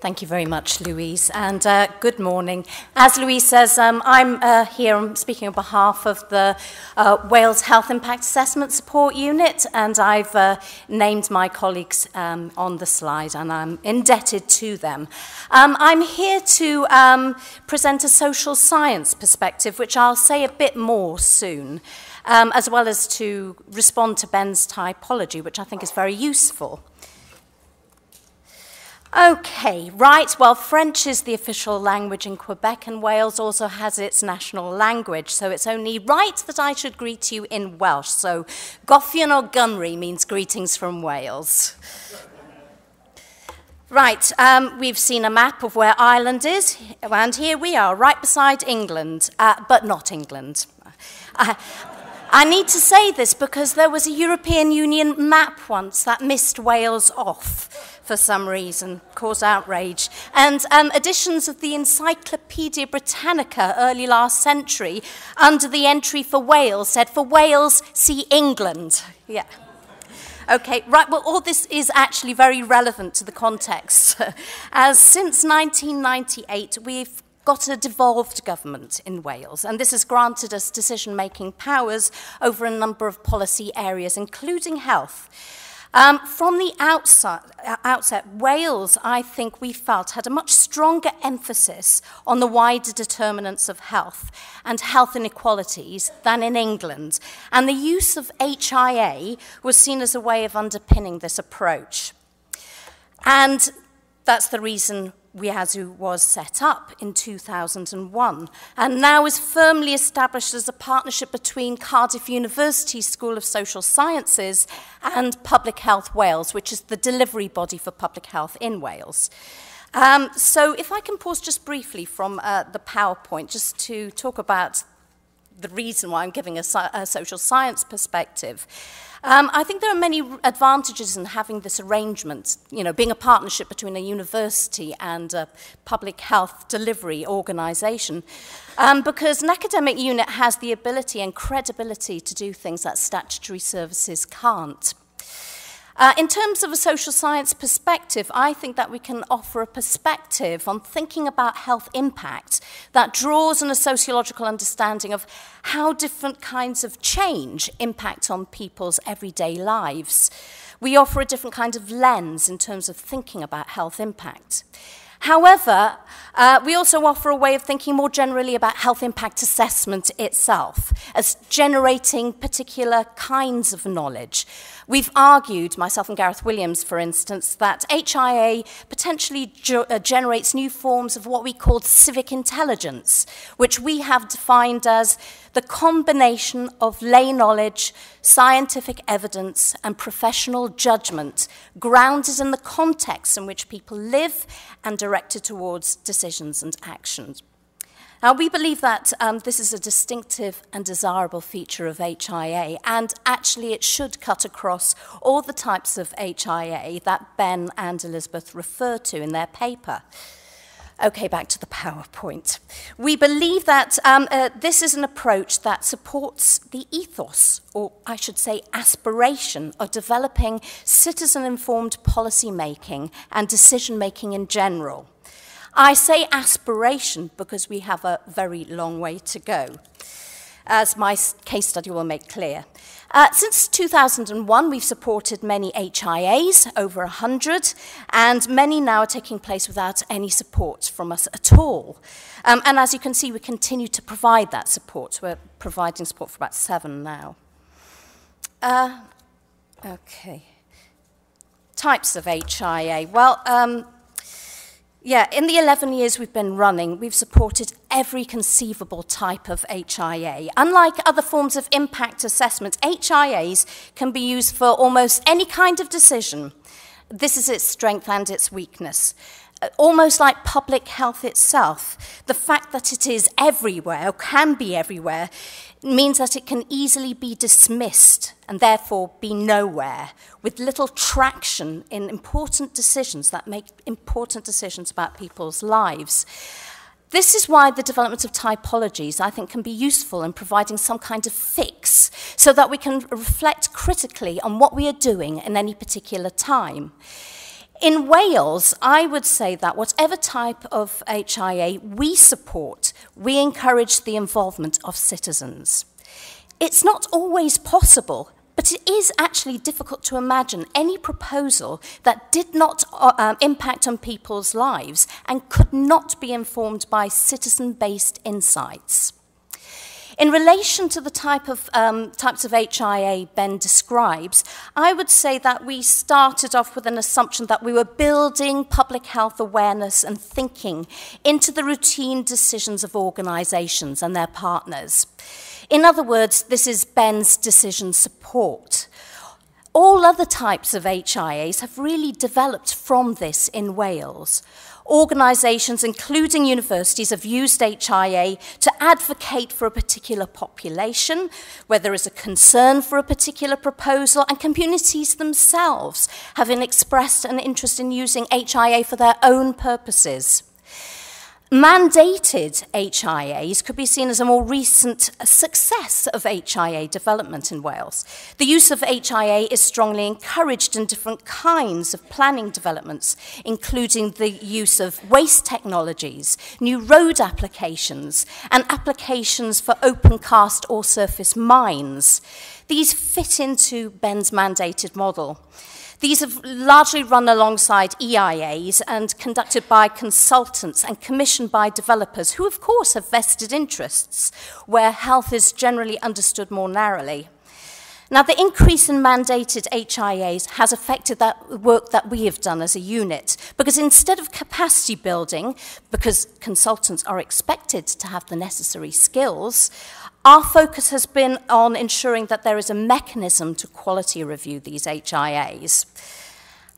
Thank you very much, Louise, and good morning. As Louise says, I'm here I'm speaking on behalf of the Wales Health Impact Assessment Support Unit, and I've named my colleagues on the slide, and I'm indebted to them. I'm here to present a social science perspective, which I'll say a bit more soon, as well as to respond to Ben's typology, which I think is very useful. Okay, right, well, French is the official language in Quebec, and Wales also has its national language, so it's only right that I should greet you in Welsh. So, Goffion o Gymru means greetings from Wales. Right, we've seen a map of where Ireland is, and here we are, right beside England, but not England. I need to say this because there was a European Union map once that missed Wales off for some reason, caused outrage. And editions of the Encyclopedia Britannica early last century, under the entry for Wales, said, "For Wales, see England." Yeah. Okay, right, well, all this is actually very relevant to the context, as since 1998, we've got a devolved government in Wales, and this has granted us decision-making powers over a number of policy areas, including health. From the outset, Wales, I think we felt, had a much stronger emphasis on the wider determinants of health and health inequalities than in England, and the use of HIA was seen as a way of underpinning this approach. And that's the reason WIASU was set up in 2001 and now is firmly established as a partnership between Cardiff University School of Social Sciences and Public Health Wales, which is the delivery body for public health in Wales. So if I can pause just briefly from the PowerPoint just to talk about the reason why I'm giving a social science perspective. I think there are many advantages in having this arrangement, you know, being a partnership between a university and a public health delivery organisation, because an academic unit has the ability and credibility to do things that statutory services can't. In terms of a social science perspective, I think that we can offer a perspective on thinking about health impact that draws on a sociological understanding of how different kinds of change impact on people's everyday lives. We offer a different kind of lens in terms of thinking about health impact. However, we also offer a way of thinking more generally about health impact assessment itself, as generating particular kinds of knowledge. We've argued, myself and Gareth Williams, for instance, that HIA potentially generates new forms of what we call civic intelligence, which we have defined as the combination of lay knowledge, scientific evidence, and professional judgment, grounded in the context in which people live and directed towards decisions and actions. Now, we believe that this is a distinctive and desirable feature of HIA, and actually it should cut across all the types of HIA that Ben and Elizabeth refer to in their paper. Okay, back to the PowerPoint. We believe that this is an approach that supports the ethos, or I should say aspiration, of developing citizen-informed policy making and decision-making in general. I say aspiration because we have a very long way to go, as my case study will make clear. Since 2001, we've supported many HIAs, over 100, and many now are taking place without any support from us at all. And as you can see, we continue to provide that support. We're providing support for about 7 now. Okay. Types of HIA. Well, yeah, in the 11 years we've been running, we've supported every conceivable type of HIA. Unlike other forms of impact assessment, HIAs can be used for almost any kind of decision. This is its strength and its weakness. Almost like public health itself, the fact that it is everywhere, or can be everywhere, means that it can easily be dismissed and therefore be nowhere, with little traction in important decisions that make important decisions about people's lives. This is why the development of typologies, I think, can be useful in providing some kind of fix so that we can reflect critically on what we are doing in any particular time. In Wales, I would say that whatever type of HIA we support, we encourage the involvement of citizens. It's not always possible, but it is actually difficult to imagine any proposal that did not impact on people's lives and could not be informed by citizen-based insights. In relation to the types of HIA Ben describes, I would say that we started off with an assumption that we were building public health awareness and thinking into the routine decisions of organisations and their partners. In other words, this is Ben's decision support. All other types of HIAs have really developed from this in Wales. Organisations, including universities, have used HIA to advocate for a particular population, where there is a concern for a particular proposal, and communities themselves have expressed an interest in using HIA for their own purposes. Mandated HIAs could be seen as a more recent success of HIA development in Wales. The use of HIA is strongly encouraged in different kinds of planning developments, including the use of waste technologies, new road applications, and applications for open cast or surface mines. These fit into Ben's mandated model. These have largely run alongside EIAs and conducted by consultants and commissioned by developers who, of course, have vested interests where health is generally understood more narrowly. Now, the increase in mandated HIAs has affected that work that we have done as a unit, because instead of capacity building, because consultants are expected to have the necessary skills, our focus has been on ensuring that there is a mechanism to quality review these HIAs.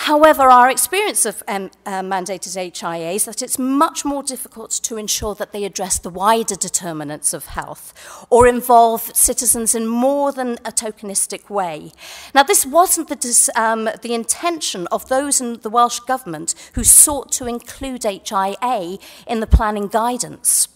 However, our experience of mandated HIAs is that it's much more difficult to ensure that they address the wider determinants of health or involve citizens in more than a tokenistic way. Now, this wasn't the intention of those in the Welsh Government who sought to include HIA in the planning guidance.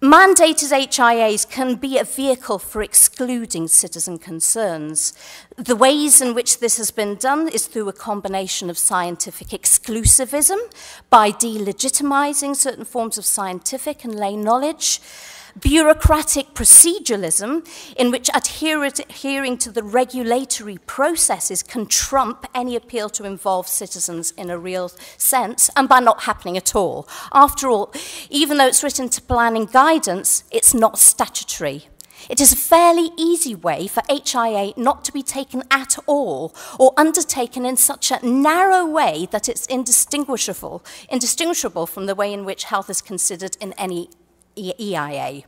Mandated HIAs can be a vehicle for excluding citizen concerns. The ways in which this has been done is through a combination of scientific exclusivism, by delegitimizing certain forms of scientific and lay knowledge, bureaucratic proceduralism, in which adhering to the regulatory processes can trump any appeal to involve citizens in a real sense, and by not happening at all. After all, even though it's written to planning guidance, it's not statutory. It is a fairly easy way for HIA not to be taken at all, or undertaken in such a narrow way that it's indistinguishable from the way in which health is considered in any EIA.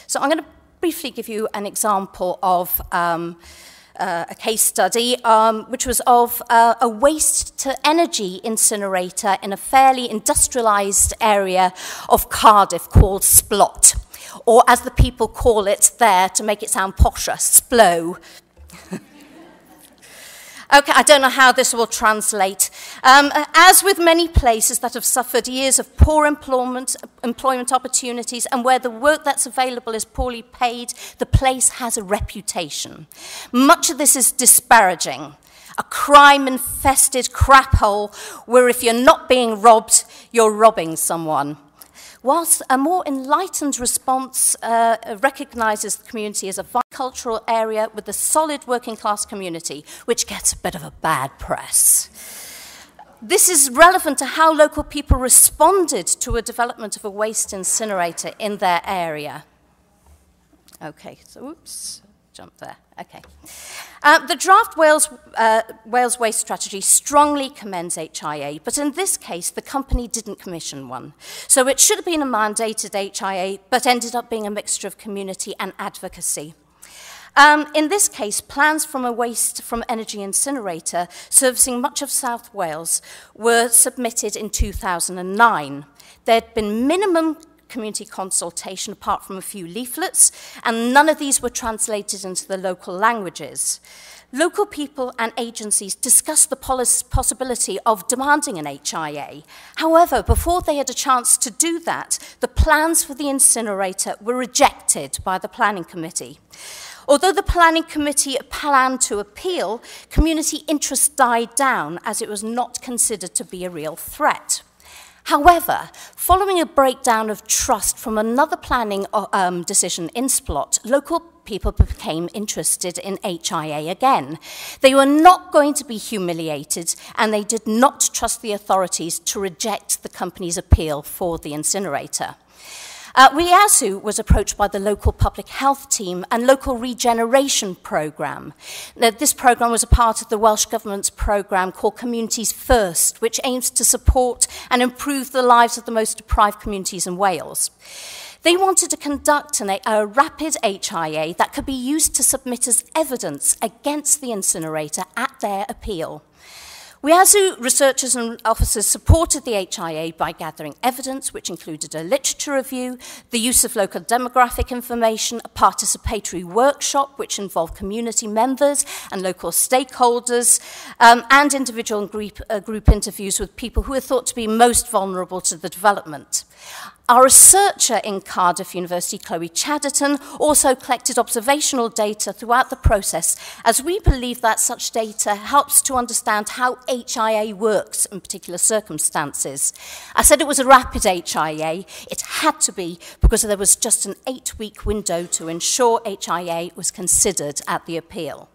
So I'm going to briefly give you an example of a case study, which was of a waste-to-energy incinerator in a fairly industrialised area of Cardiff called Splot, or as the people call it there, to make it sound posher, Splo. Okay, I don't know how this will translate. As with many places that have suffered years of poor employment opportunities, and where the work that's available is poorly paid, the place has a reputation. Much of this is disparaging. A crime-infested crap hole where if you're not being robbed, you're robbing someone. Whilst a more enlightened response recognises the community as a cultural area with a solid working class community, which gets a bit of a bad press. This is relevant to how local people responded to a development of a waste incinerator in their area. Okay, so oops, jump there. Okay. The draft Wales Waste Strategy strongly commends HIA, but in this case, the company didn't commission one. So it should have been a mandated HIA, but ended up being a mixture of community and advocacy. In this case, plans from a waste-from-energy incinerator servicing much of South Wales were submitted in 2009. There'd been minimum community consultation apart from a few leaflets, and none of these were translated into the local languages. Local people and agencies discussed the possibility of demanding an HIA. However, before they had a chance to do that, the plans for the incinerator were rejected by the planning committee. Although the planning committee planned to appeal, community interest died down as it was not considered to be a real threat. However, following a breakdown of trust from another planning decision in Splot, local people became interested in HIA again. They were not going to be humiliated, and they did not trust the authorities to reject the company's appeal for the incinerator. Wyazu was approached by the local public health team and local regeneration programme. This programme was a part of the Welsh Government's programme called Communities First, which aims to support and improve the lives of the most deprived communities in Wales. They wanted to conduct a rapid HIA that could be used to submit as evidence against the incinerator at their appeal. Wyazu researchers and officers supported the HIA by gathering evidence, which included a literature review, the use of local demographic information, a participatory workshop, which involved community members and local stakeholders, and individual and group interviews with people who were thought to be most vulnerable to the development. Our researcher in Cardiff University, Chloe Chatterton, also collected observational data throughout the process, as we believe that such data helps to understand how HIA works in particular circumstances. I said it was a rapid HIA. It had to be, because there was just an 8-week window to ensure HIA was considered at the appeal.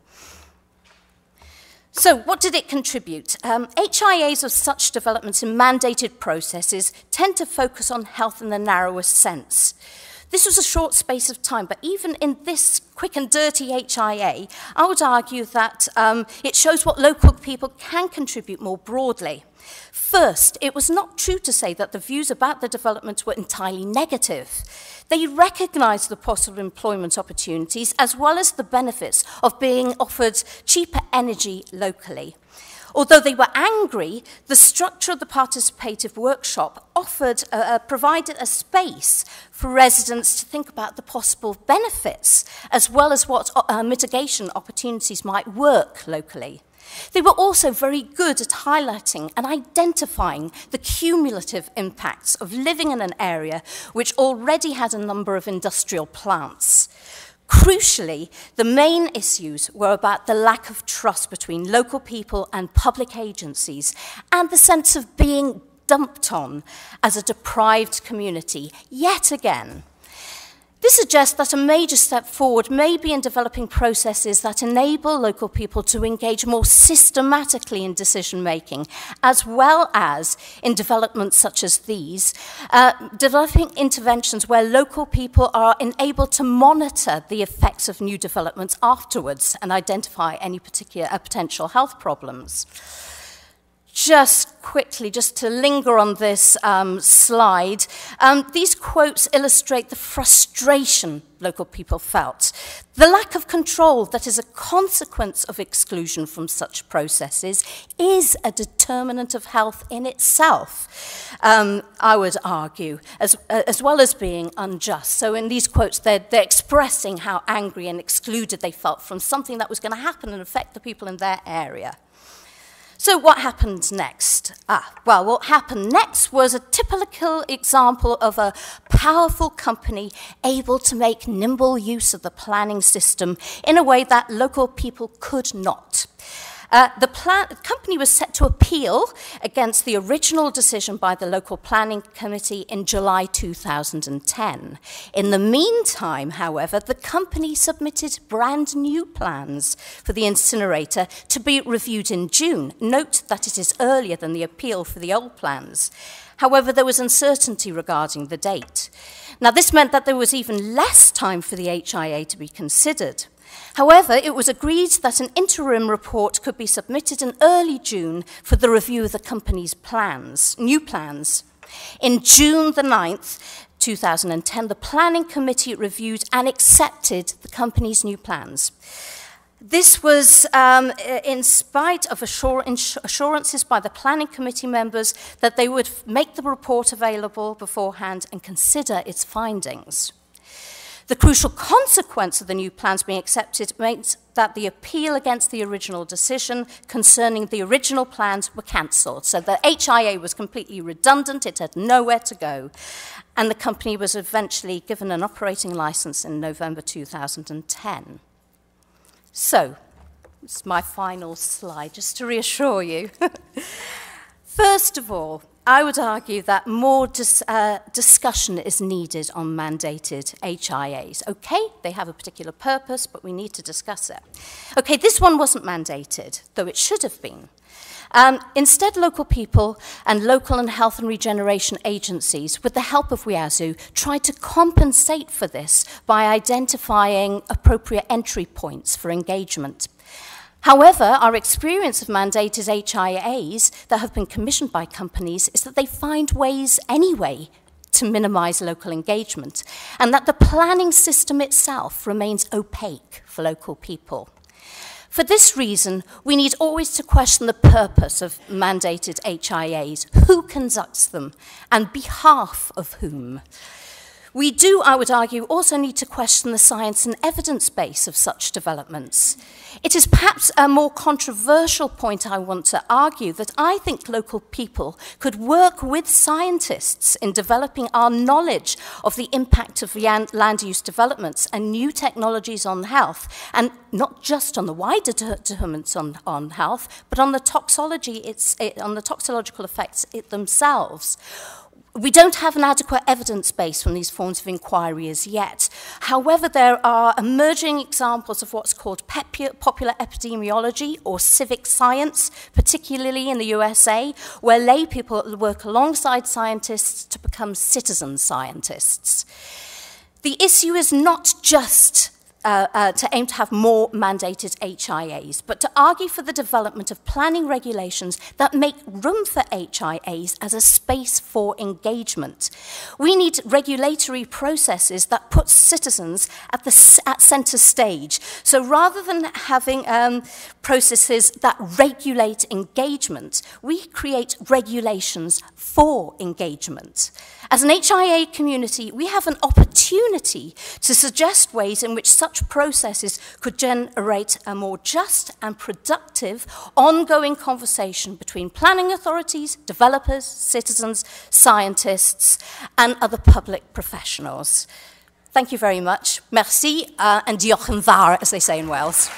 So what did it contribute? HIAs of such developments in mandated processes tend to focus on health in the narrowest sense. This was a short space of time, but even in this quick and dirty HIA, I would argue that it shows what local people can contribute more broadly. First, it was not true to say that the views about the development were entirely negative. They recognised the possible employment opportunities as well as the benefits of being offered cheaper energy locally. Although they were angry, the structure of the participative workshop provided a space for residents to think about the possible benefits as well as what mitigation opportunities might work locally. They were also very good at highlighting and identifying the cumulative impacts of living in an area which already had a number of industrial plants. Crucially, the main issues were about the lack of trust between local people and public agencies and the sense of being dumped on as a deprived community yet again. This suggests that a major step forward may be in developing processes that enable local people to engage more systematically in decision-making, as well as in developments such as these, developing interventions where local people are enabled to monitor the effects of new developments afterwards and identify any particular potential health problems. Just quickly, just to linger on this slide, these quotes illustrate the frustration local people felt. The lack of control that is a consequence of exclusion from such processes is a determinant of health in itself, I would argue, as well as being unjust. So in these quotes, they're expressing how angry and excluded they felt from something that was going to happen and affect the people in their area. So what happened next? Well, what happened next was a typical example of a powerful company able to make nimble use of the planning system in a way that local people could not. The company was set to appeal against the original decision by the local planning committee in July 2010. In the meantime, however, the company submitted brand new plans for the incinerator to be reviewed in June. Note that it is earlier than the appeal for the old plans. However, there was uncertainty regarding the date. Now, this meant that there was even less time for the HIA to be considered. However, it was agreed that an interim report could be submitted in early June for the review of the company's new plans. In June the 9th, 2010, the Planning Committee reviewed and accepted the company's new plans. This was in spite of assurances by the Planning Committee members that they would make the report available beforehand and consider its findings. The crucial consequence of the new plans being accepted meant that the appeal against the original decision concerning the original plans were cancelled. So the HIA was completely redundant, it had nowhere to go. And the company was eventually given an operating license in November 2010. So, it's my final slide, just to reassure you. First of all, I would argue that more discussion is needed on mandated HIAs. Okay, they have a particular purpose, but we need to discuss it. Okay, this one wasn't mandated, though it should have been. Instead, local people and local and health and regeneration agencies, with the help of WIAZU, tried to compensate for this by identifying appropriate entry points for engagement. However, our experience of mandated HIAs that have been commissioned by companies is that they find ways anyway to minimize local engagement, and that the planning system itself remains opaque for local people. For this reason, we need always to question the purpose of mandated HIAs, who conducts them, and behalf of whom. We do, I would argue, also need to question the science and evidence base of such developments. It is perhaps a more controversial point I want to argue that I think local people could work with scientists in developing our knowledge of the impact of land use developments and new technologies on health, and not just on the wider determinants on health, but on the on the toxicological effects themselves. We don't have an adequate evidence base from these forms of inquiry as yet. However, there are emerging examples of what's called popular epidemiology or civic science, particularly in the USA, where lay people work alongside scientists to become citizen scientists. The issue is not just to aim to have more mandated HIAs, but to argue for the development of planning regulations that make room for HIAs as a space for engagement. We need regulatory processes that put citizens at center stage. So rather than having processes that regulate engagement, we create regulations for engagement. As an HIA community, we have an opportunity to suggest ways in which such processes could generate a more just and productive ongoing conversation between planning authorities, developers, citizens, scientists, and other public professionals. Thank you very much. Merci, and diolch yn fawr, as they say in Wales.